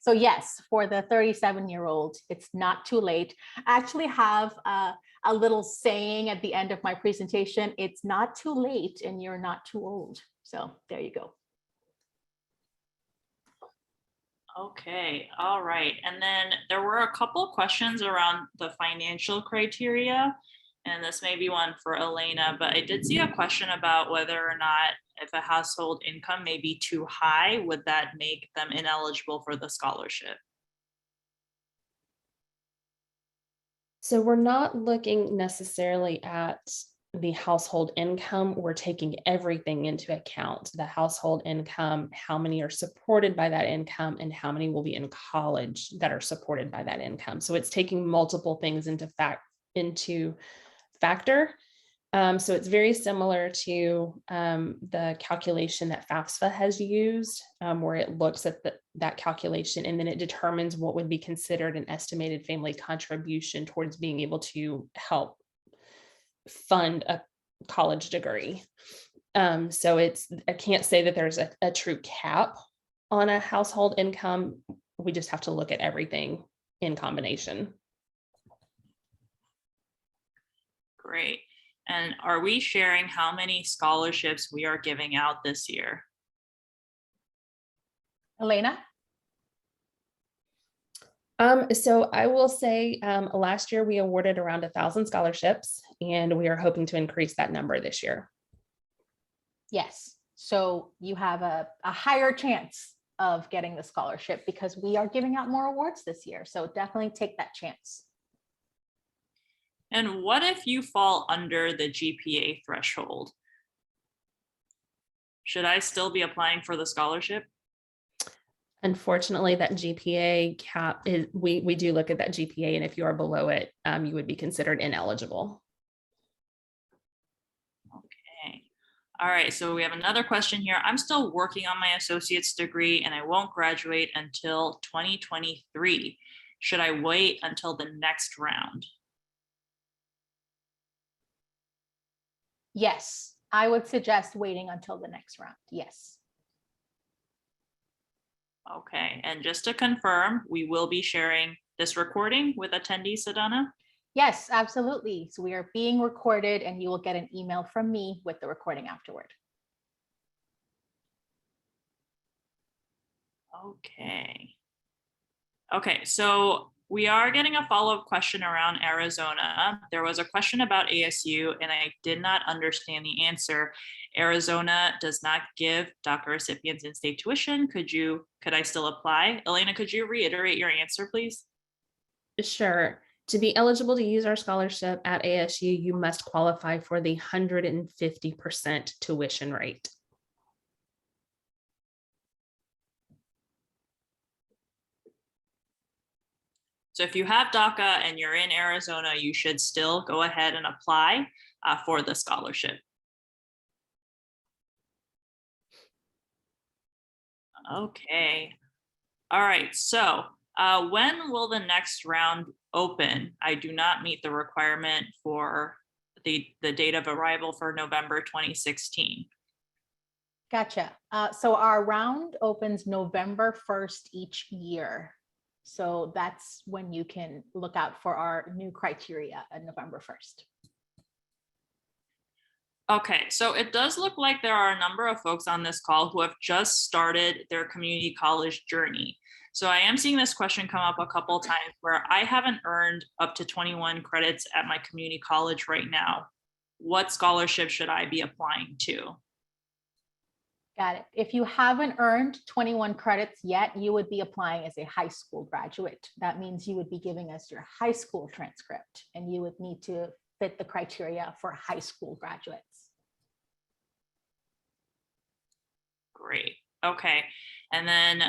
Speaker 2: So yes, for the 37-year-old, it's not too late. I actually have a little saying at the end of my presentation: it's not too late and you're not too old. So there you go.
Speaker 1: Okay, all right. And then there were a couple of questions around the financial criteria, and this may be one for Elena, but I did see a question about whether or not if a household income may be too high, would that make them ineligible for the scholarship?
Speaker 3: So we're not looking necessarily at the household income. We're taking everything into account: the household income, how many are supported by that income, and how many will be in college that are supported by that income. So it's taking multiple things into factor. So it's very similar to the calculation that FAFSA has used, where it looks at that calculation and then it determines what would be considered an estimated family contribution towards being able to help fund a college degree. So I can't say that there's a true cap on a household income. We just have to look at everything in combination.
Speaker 1: Great. And are we sharing how many scholarships we are giving out this year?
Speaker 2: Elena?
Speaker 3: So I will say last year we awarded around 1,000 scholarships, and we are hoping to increase that number this year.
Speaker 2: Yes. So you have a higher chance of getting the scholarship because we are giving out more awards this year. So definitely take that chance.
Speaker 1: And what if you fall under the GPA threshold? Should I still be applying for the scholarship?
Speaker 3: Unfortunately, that GPA cap is, we do look at that GPA, and if you are below it, you would be considered ineligible.
Speaker 1: Okay. All right, so we have another question here. I'm still working on my associate's degree and I won't graduate until 2023. Should I wait until the next round?
Speaker 2: Yes, I would suggest waiting until the next round. Yes.
Speaker 1: Okay, and just to confirm, we will be sharing this recording with attendees, Sadhana?
Speaker 2: Yes, absolutely. So we are being recorded and you will get an email from me with the recording afterward.
Speaker 1: Okay. Okay, so we are getting a follow-up question around Arizona. There was a question about ASU and I did not understand the answer. Arizona does not give DACA recipients in-state tuition. Could I still apply? Elena, could you reiterate your answer, please?
Speaker 3: Sure. To be eligible to use our scholarship at ASU, you must qualify for the 150% tuition rate.
Speaker 1: So if you have DACA and you're in Arizona, you should still go ahead and apply for the scholarship. Okay. All right. So when will the next round open? I do not meet the requirement for the date of arrival for November 2016.
Speaker 2: Gotcha. So our round opens November 1st each year. So that's when you can look out for our new criteria on November 1st.
Speaker 1: Okay, so it does look like there are a number of folks on this call who have just started their community college journey. So I am seeing this question come up a couple times where I haven't earned up to 21 credits at my community college right now. What scholarship should I be applying to?
Speaker 2: Got it. If you haven't earned 21 credits yet, you would be applying as a high school graduate. That means you would be giving us your high school transcript, and you would need to fit the criteria for high school graduates.
Speaker 1: Great. Okay. And then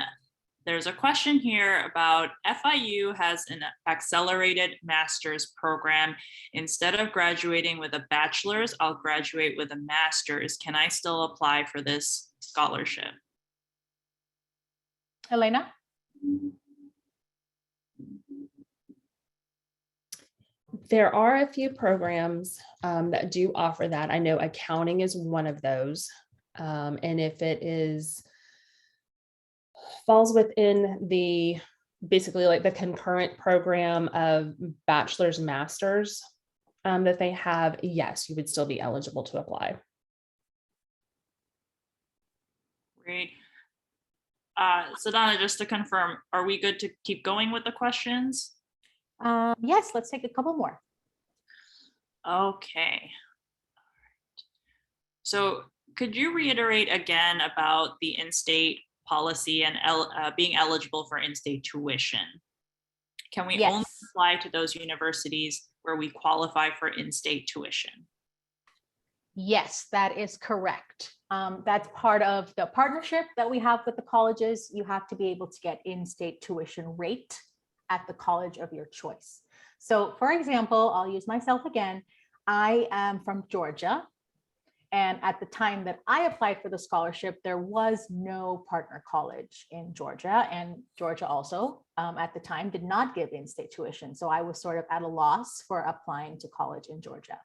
Speaker 1: there's a question here about FIU has an accelerated master's program. Instead of graduating with a bachelor's, I'll graduate with a master's. Can I still apply for this scholarship?
Speaker 2: Elena?
Speaker 3: There are a few programs that do offer that. I know accounting is one of those. And if it falls within the basically like the concurrent program of bachelor's, master's that they have, yes, you would still be eligible to apply.
Speaker 1: Great. So Donna, just to confirm, are we good to keep going with the questions?
Speaker 2: Yes, let's take a couple more.
Speaker 1: Okay. So could you reiterate again about the in-state policy and being eligible for in-state tuition? Can we only apply to those universities where we qualify for in-state tuition?
Speaker 2: Yes, that is correct. That's part of the partnership that we have with the colleges. You have to be able to get in-state tuition rate at the college of your choice. So for example, I'll use myself again. I am from Georgia. And at the time that I applied for the scholarship, there was no partner college in Georgia. And Georgia also, at the time, did not give in-state tuition. So I was sort of at a loss for applying to college in Georgia.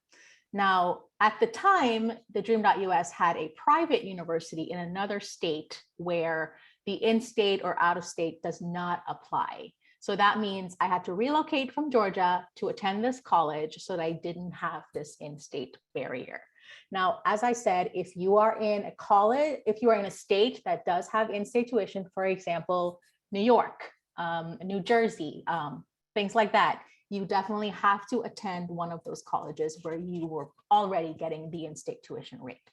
Speaker 2: Now, at the time, TheDream.Us had a private university in another state where the in-state or out-of-state does not apply. So that means I had to relocate from Georgia to attend this college so that I didn't have this in-state barrier. Now, as I said, if you are in a college, if you are in a state that does have in-state tuition, for example, New York, New Jersey, things like that, you definitely have to attend one of those colleges where you were already getting the in-state tuition rate.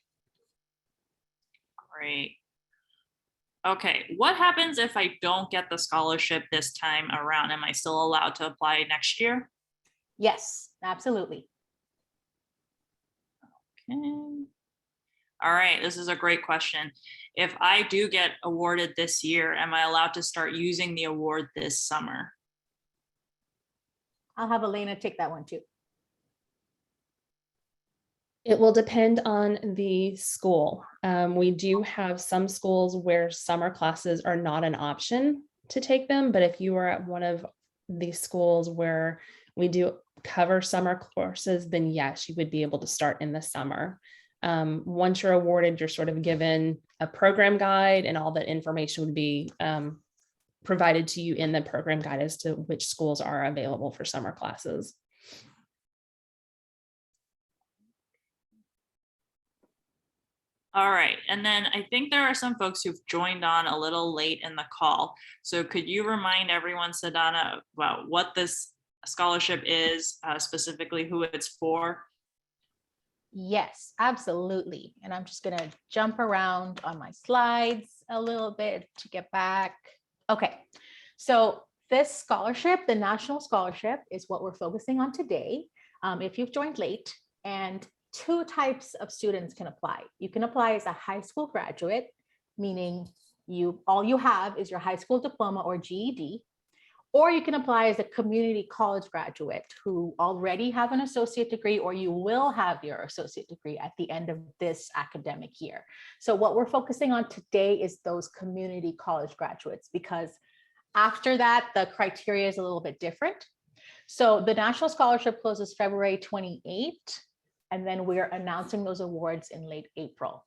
Speaker 1: Great. Okay, what happens if I don't get the scholarship this time around? Am I still allowed to apply next year?
Speaker 2: Yes, absolutely.
Speaker 1: Okay. All right, this is a great question. If I do get awarded this year, am I allowed to start using the award this summer?
Speaker 2: I'll have Elena take that one too.
Speaker 3: It will depend on the school. We do have some schools where summer classes are not an option to take them, but if you are at one of the schools where we do cover summer courses, then yes, you would be able to start in the summer. Once you're awarded, you're sort of given a program guide, and all that information would be provided to you in the program guide as to which schools are available for summer classes.
Speaker 1: All right, and then I think there are some folks who've joined on a little late in the call. So could you remind everyone, Sadhana, about what this scholarship is, specifically who it's for?
Speaker 2: Yes, absolutely. And I'm just going to jump around on my slides a little bit to get back. Okay, so this scholarship, the national scholarship, is what we're focusing on today. If you've joined late, and two types of students can apply. You can apply as a high school graduate, meaning all you have is your high school diploma or GED, or you can apply as a community college graduate who already have an associate degree, or you will have your associate degree at the end of this academic year. So what we're focusing on today is those community college graduates, because after that, the criteria is a little bit different. So the national scholarship closes February 28th. And then we're announcing those awards in late April.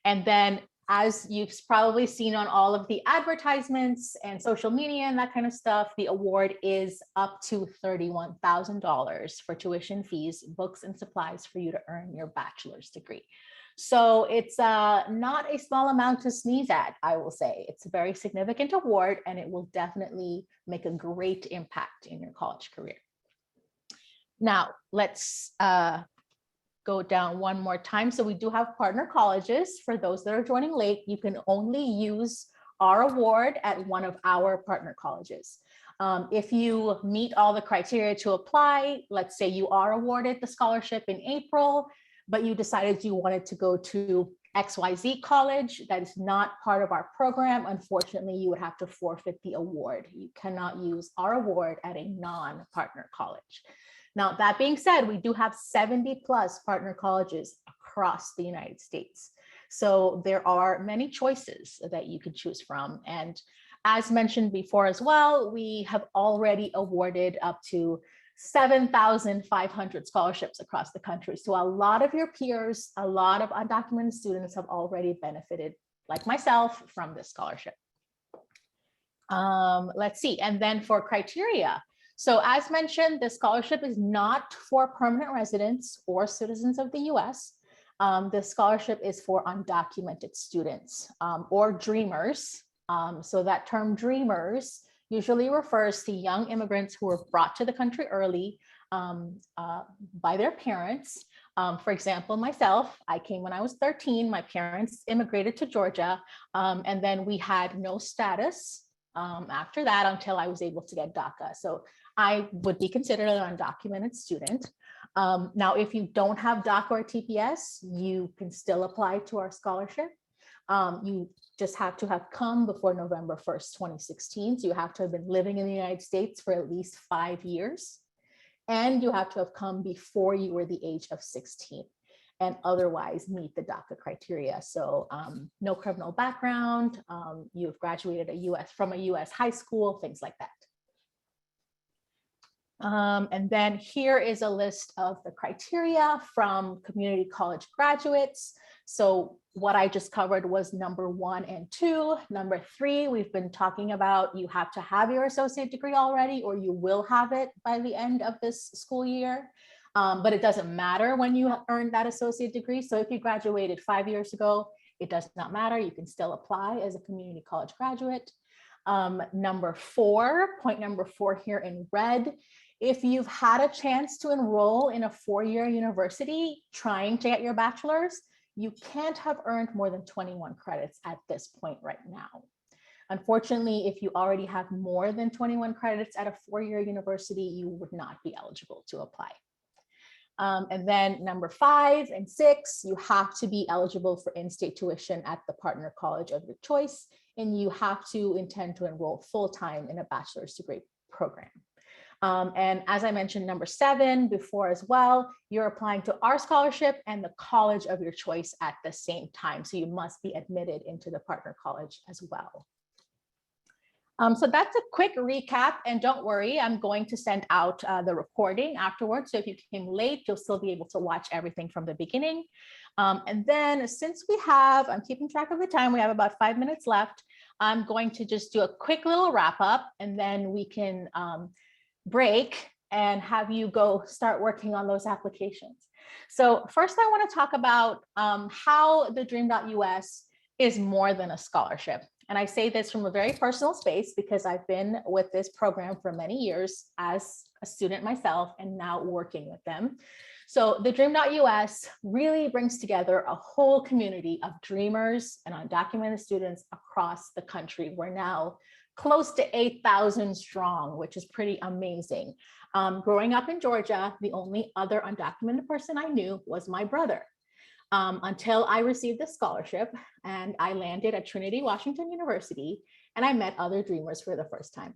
Speaker 2: And then, as you've probably seen on all of the advertisements and social media and that kind of stuff, the award is up to $31,000 for tuition fees, books, and supplies for you to earn your bachelor's degree. So it's not a small amount to sneeze at, I will say. It's a very significant award, and it will definitely make a great impact in your college career. Now, let's go down one more time. So we do have partner colleges. For those that are joining late, you can only use our award at one of our partner colleges. If you meet all the criteria to apply, let's say you are awarded the scholarship in April, but you decided you wanted to go to XYZ college that is not part of our program, unfortunately, you would have to forfeit the award. You cannot use our award at a non-partner college. Now, that being said, we do have 70 plus partner colleges across the United States. So there are many choices that you can choose from. And as mentioned before as well, we have already awarded up to 7,500 scholarships across the country. So a lot of your peers, a lot of undocumented students have already benefited, like myself, from this scholarship. Let's see. And then for criteria. So as mentioned, the scholarship is not for permanent residents or citizens of the US. The scholarship is for undocumented students or dreamers. So that term dreamers usually refers to young immigrants who were brought to the country early by their parents. For example, myself, I came when I was 13. My parents immigrated to Georgia, and then we had no status after that until I was able to get DACA. So I would be considered an undocumented student. Now, if you don't have DACA or TPS, you can still apply to our scholarship. You just have to have come before November 1st, 2016. So you have to have been living in the United States for at least 5 years. And you have to have come before you were the age of 16 and otherwise meet the DACA criteria. So no criminal background, you've graduated from a US high school, things like that. And then here is a list of the criteria from community college graduates. So what I just covered was number 1 and 2. Number 3, we've been talking about, you have to have your associate degree already, or you will have it by the end of this school year. But it doesn't matter when you earn that associate degree. So if you graduated 5 years ago, it does not matter. You can still apply as a community college graduate. Number 4, point number 4 here in red. If you've had a chance to enroll in a 4-year university trying to get your bachelor's, you can't have earned more than 21 credits at this point right now. Unfortunately, if you already have more than 21 credits at a 4-year university, you would not be eligible to apply. And then number 5 and 6, you have to be eligible for in-state tuition at the partner college of your choice, and you have to intend to enroll full-time in a bachelor's degree program. And as I mentioned, number 7 before as well, you're applying to our scholarship and the college of your choice at the same time. So you must be admitted into the partner college as well. So that's a quick recap, and don't worry, I'm going to send out the recording afterwards. So if you came late, you'll still be able to watch everything from the beginning. And then since I'm keeping track of the time, we have about 5 minutes left. I'm going to just do a quick little wrap up, and then we can break and have you go start working on those applications. So first I want to talk about how the TheDream.Us is more than a scholarship. And I say this from a very personal space because I've been with this program for many years as a student myself and now working with them. So the TheDream.Us really brings together a whole community of dreamers and undocumented students across the country. We're now close to 8,000 strong, which is pretty amazing. Growing up in Georgia, the only other undocumented person I knew was my brother. Until I received this scholarship and I landed at Trinity Washington University and I met other dreamers for the first time.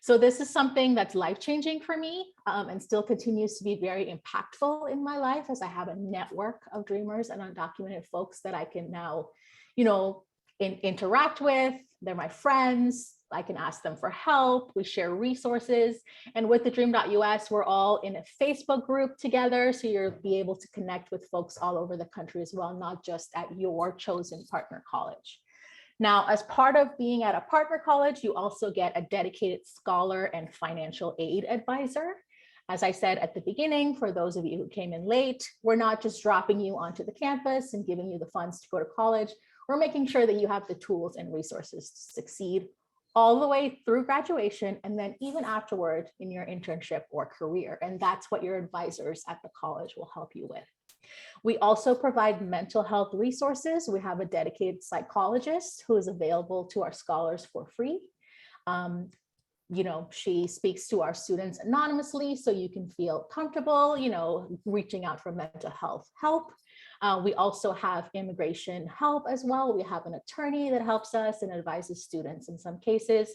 Speaker 2: So this is something that's life-changing for me and still continues to be very impactful in my life as I have a network of dreamers and undocumented folks that I can now, interact with. They're my friends. I can ask them for help. We share resources. And with TheDream.Us, we're all in a Facebook group together. So you'll be able to connect with folks all over the country as well, not just at your chosen partner college. Now, as part of being at a partner college, you also get a dedicated scholar and financial aid advisor. As I said at the beginning, for those of you who came in late, we're not just dropping you onto the campus and giving you the funds to go to college. We're making sure that you have the tools and resources to succeed all the way through graduation and then even afterward in your internship or career. And that's what your advisors at the college will help you with. We also provide mental health resources. We have a dedicated psychologist who is available to our scholars for free. She speaks to our students anonymously, so you can feel comfortable, reaching out for mental health help. We also have immigration help as well. We have an attorney that helps us and advises students in some cases.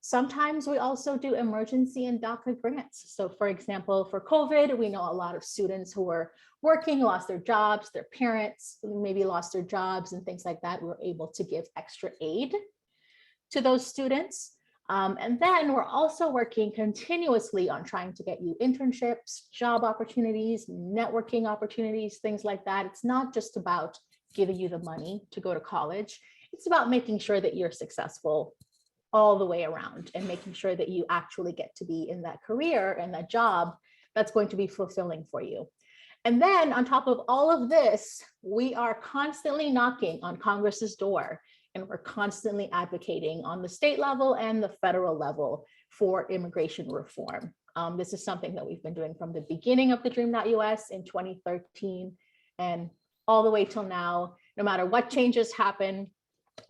Speaker 2: Sometimes we also do emergency and DACA grants. So for example, for COVID, we know a lot of students who were working, lost their jobs, their parents maybe lost their jobs and things like that. We're able to give extra aid to those students. And then we're also working continuously on trying to get you internships, job opportunities, networking opportunities, things like that. It's not just about giving you the money to go to college. It's about making sure that you're successful all the way around and making sure that you actually get to be in that career and that job that's going to be fulfilling for you. And then on top of all of this, we are constantly knocking on Congress's door. And we're constantly advocating on the state level and the federal level for immigration reform. This is something that we've been doing from the beginning of TheDream.Us in 2013 and all the way till now. No matter what changes happen,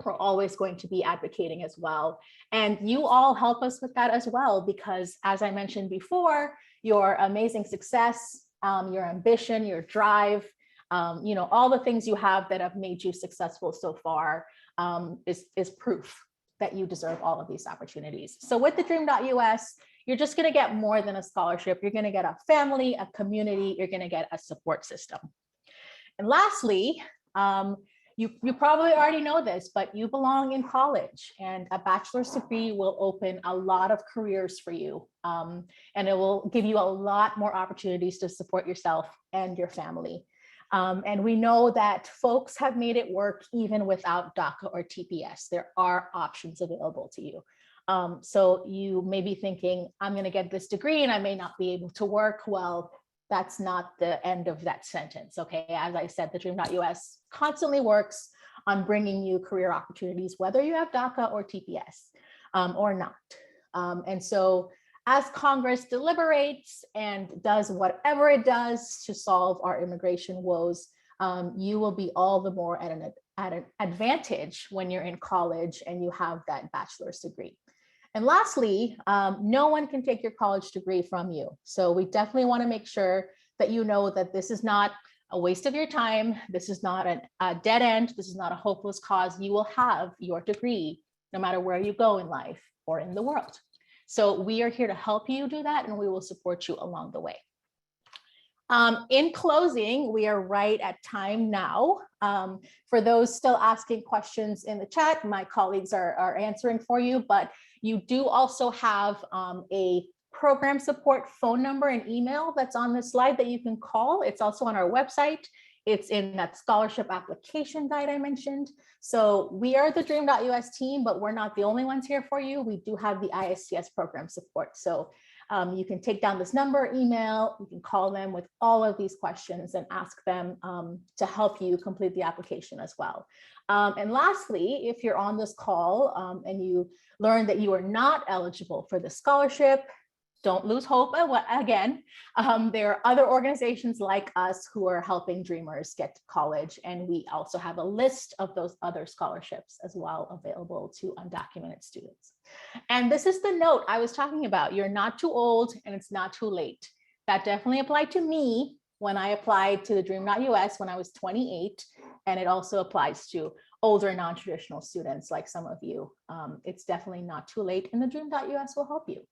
Speaker 2: we're always going to be advocating as well. And you all help us with that as well, because as I mentioned before, your amazing success, your ambition, your drive, all the things you have that have made you successful so far is proof that you deserve all of these opportunities. So with TheDream.Us, you're just going to get more than a scholarship. You're going to get a family, a community, you're going to get a support system. And lastly, you probably already know this, but you belong in college, and a bachelor's degree will open a lot of careers for you. And it will give you a lot more opportunities to support yourself and your family. And we know that folks have made it work even without DACA or TPS. There are options available to you. So you may be thinking, I'm going to get this degree and I may not be able to work. Well, that's not the end of that sentence. Okay, as I said, TheDream.Us constantly works on bringing you career opportunities, whether you have DACA or TPS or not. And so as Congress deliberates and does whatever it does to solve our immigration woes, you will be all the more at an advantage when you're in college and you have that bachelor's degree. And lastly, no one can take your college degree from you. So we definitely want to make sure that you know that this is not a waste of your time. This is not a dead end. This is not a hopeless cause. You will have your degree no matter where you go in life or in the world. So we are here to help you do that, and we will support you along the way. In closing, we are right at time now. For those still asking questions in the chat, my colleagues are answering for you, but you do also have a program support phone number and email that's on the slide that you can call. It's also on our website. It's in that scholarship application guide I mentioned. So we are the TheDream.Us team, but we're not the only ones here for you. We do have the ISTS program support. So you can take down this number, email, you can call them with all of these questions and ask them to help you complete the application as well. And lastly, if you're on this call and you learn that you are not eligible for the scholarship, don't lose hope. Again, there are other organizations like us who are helping dreamers get to college. And we also have a list of those other scholarships as well available to undocumented students. And this is the note I was talking about. You're not too old and it's not too late. That definitely applied to me when I applied to TheDream.Us when I was 28. And it also applies to older non-traditional students like some of you. It's definitely not too late, and TheDream.Us will help you.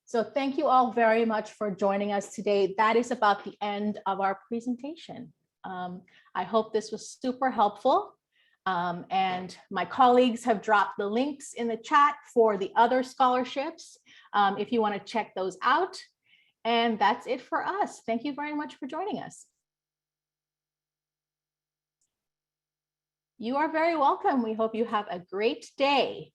Speaker 2: So thank you all very much for joining us today. That is about the end of our presentation. I hope this was super helpful. And my colleagues have dropped the links in the chat for the other scholarships if you want to check those out. And that's it for us. Thank you very much for joining us. You are very welcome. We hope you have a great day.